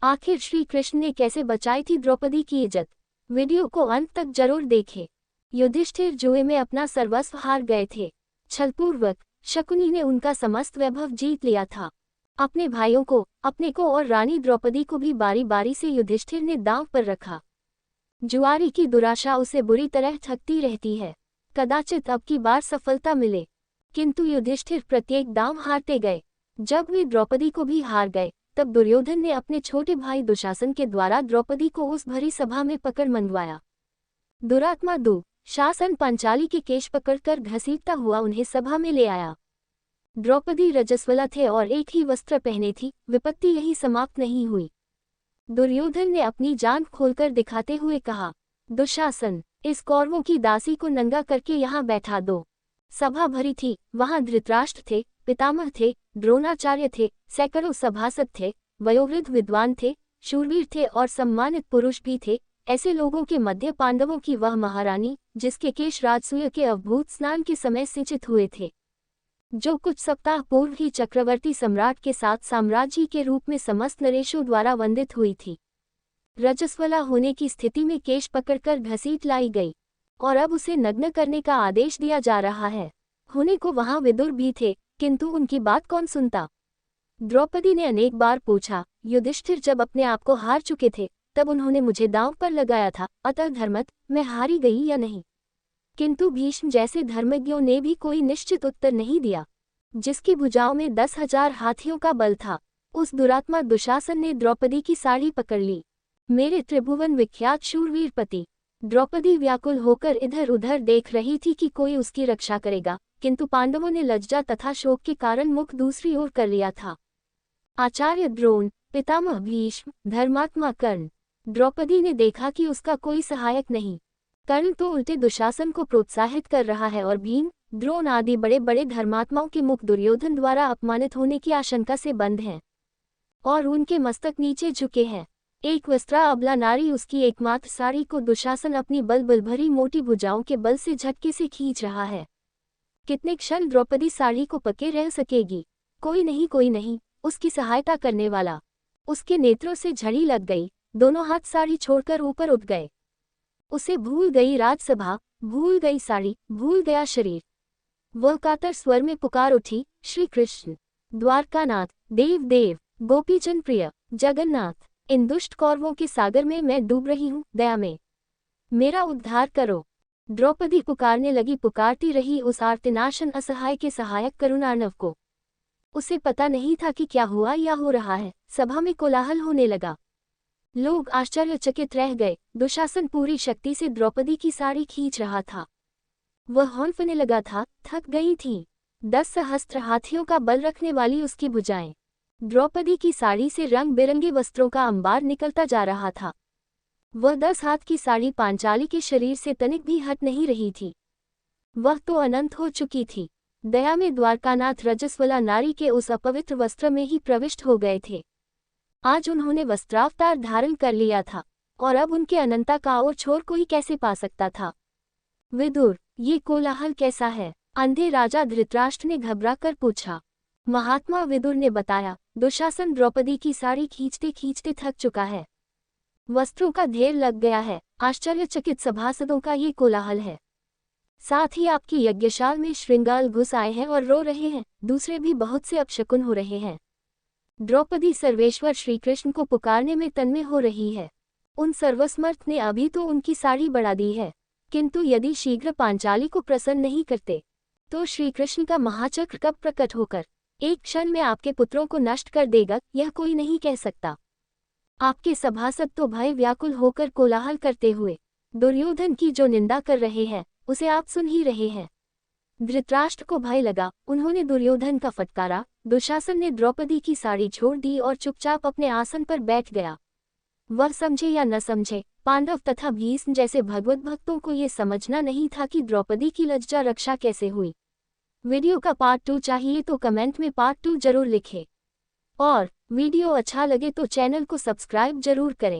आखिर श्री कृष्ण ने कैसे बचाई थी द्रौपदी की इज्जत? वीडियो को अंत तक जरूर देखें। युधिष्ठिर जुए में अपना सर्वस्व हार गए थे। छलपूर्वक शकुनी ने उनका समस्त वैभव जीत लिया था। अपने भाइयों को, अपने को और रानी द्रौपदी को भी बारी बारी से युधिष्ठिर ने दांव पर रखा। जुआरी की दुराशा उसे बुरी तरह ठगती रहती है। कदाचित अब की बार सफलता मिले, किंतु युधिष्ठिर प्रत्येक दांव हारते गए। जब वे द्रौपदी को भी हार गए, तब दुर्योधन ने अपने छोटे भाई दुशासन के द्वारा द्रौपदी को उस भरी सभा में पकड़ मंगवाया। दुरात्मा दुशासन पांचाली के केश पकड़कर घसीटता हुआ उन्हें सभा में ले आया। द्रौपदी रजस्वला थे और एक ही वस्त्र पहने थी। विपत्ति यही समाप्त नहीं हुई। दुर्योधन ने अपनी जान खोलकर दिखाते हुए कहा, दुशासन, इस कौरवों की दासी को नंगा करके यहाँ बैठा दो। सभा भरी थी। वहां धृतराष्ट्र थे, पितामह थे, द्रोणाचार्य थे, सैकड़ों सभासद थे, वयोवृद्ध विद्वान थे, शूरवीर थे और सम्मानित पुरुष भी थे। ऐसे लोगों के मध्य पांडवों की वह महारानी, जिसके केश राजसूय के अवभूत स्नान के समय सिंचित हुए थे, जो कुछ सप्ताह पूर्व ही चक्रवर्ती सम्राट के साथ साम्राज्य के रूप में समस्त नरेशों द्वारा वंदित हुई थी, रजस्वला होने की स्थिति में केश पकड़कर घसीट लाई गई और अब उसे नग्न करने का आदेश दिया जा रहा है। होने को वहां विदुर भी थे, किंतु उनकी बात कौन सुनता? द्रौपदी ने अनेक बार पूछा। युधिष्ठिर जब अपने आप को हार चुके थे, तब उन्होंने मुझे दांव पर लगाया था, अतः धर्मत मैं हारी गई या नहीं? किंतु भीष्म जैसे धर्मज्ञों ने भी कोई निश्चित उत्तर नहीं दिया। जिसकी भुजाओं में 10,000 हाथियों का बल था, उस दुरात्मा दुशासन ने द्रौपदी की साड़ी पकड़ ली। मेरे त्रिभुवन विख्यात शूरवीर पति! द्रौपदी व्याकुल होकर इधर उधर देख रही थी कि कोई उसकी रक्षा करेगा, किंतु पांडवों ने लज्जा तथा शोक के कारण मुख दूसरी ओर कर लिया था। आचार्य द्रोण, पितामह भीष्म, धर्मात्मा कर्ण। द्रौपदी ने देखा कि उसका कोई सहायक नहीं। कर्ण तो उल्टे दुशासन को प्रोत्साहित कर रहा है और भीम, द्रोण आदि बड़े बड़े धर्मात्माओं के मुख दुर्योधन द्वारा अपमानित होने की आशंका से बंद हैं और उनके मस्तक नीचे झुके हैं। एक वस्त्रा अबला नारी उसकी एकमात्र साड़ी को दुशासन अपनी बल भरी मोटी भुजाओं के बल से झटके से खींच रहा है। कितने क्षण द्रौपदी साड़ी को पके रह सकेगी? कोई नहीं, उसकी सहायता करने वाला। उसके नेत्रों से झड़ी लग गई। दोनों हाथ साड़ी छोड़कर ऊपर उठ गए। उसे भूल गई राजसभा, भूल गई साड़ी, भूल गया शरीर। वह कातर स्वर में पुकार उठी, श्री कृष्ण, द्वारकानाथ, देव देव, गोपीजन प्रिय, जगन्नाथ, इन दुष्ट कौरवों के सागर में मैं डूब रही हूँ, दया में मेरा उद्धार करो। द्रौपदी पुकारने लगी, पुकारती रही उस आर्तिनाशन असहाय के सहायक करुणार्णव को। उसे पता नहीं था कि क्या हुआ या हो रहा है। सभा में कोलाहल होने लगा। लोग आश्चर्यचकित रह गए। दुशासन पूरी शक्ति से द्रौपदी की साड़ी खींच रहा था। वह हौंफने लगा था, थक गई थी। 10 सहस्त्र हाथियों का बल रखने वाली उसकी भुजाएं। द्रौपदी की साड़ी से रंग बिरंगे वस्त्रों का अंबार निकलता जा रहा था। वह 10 हाथ की साड़ी पांचाली के शरीर से तनिक भी हट नहीं रही थी। वह तो अनंत हो चुकी थी। दया में द्वारकानाथ रजस्वला नारी के उस अपवित्र वस्त्र में ही प्रविष्ट हो गए थे। आज उन्होंने वस्त्रावतार धारण कर लिया था और अब उनके अनंता का और छोर कोई कैसे पा सकता था? विदुर, ये कोलाहल कैसा है? अंधे राजा धृतराष्ट्र ने घबराकर पूछा। महात्मा विदुर ने बताया, दुशासन द्रौपदी की साड़ी खींचते खींचते थक चुका है। वस्त्रों का ढेर लग गया है। आश्चर्यचकित सभासदों का ये कोलाहल है। साथ ही आपकी यज्ञशाल में श्रृंगाल घुस आए हैं और रो रहे हैं। दूसरे भी बहुत से अपशकुन हो रहे हैं। द्रौपदी सर्वेश्वर श्रीकृष्ण को पुकारने में तन्मय हो रही है। उन सर्वसमर्थ ने अभी तो उनकी साड़ी बढ़ा दी है, किंतु यदि शीघ्र पांचाली को प्रसन्न नहीं करते, तो श्रीकृष्ण का महाचक्र कब प्रकट होकर एक क्षण में आपके पुत्रों को नष्ट कर देगा, यह कोई नहीं कह सकता। आपके सभासद तो भय व्याकुल होकर कोलाहल करते हुए दुर्योधन की जो निंदा कर रहे हैं, उसे आप सुन ही रहे हैं। धृतराष्ट्र को भय लगा। उन्होंने दुर्योधन का फटकारा। दुशासन ने द्रौपदी की साड़ी छोड़ दी और चुपचाप अपने आसन पर बैठ गया। वह समझे या न समझे, पांडव तथा भीष्म जैसे भगवत भक्तों को ये समझना नहीं था कि द्रौपदी की लज्जा रक्षा कैसे हुई। वीडियो का पार्ट 2 चाहिए तो कमेंट में पार्ट 2 जरूर लिखें और वीडियो अच्छा लगे तो चैनल को सब्सक्राइब जरूर करें।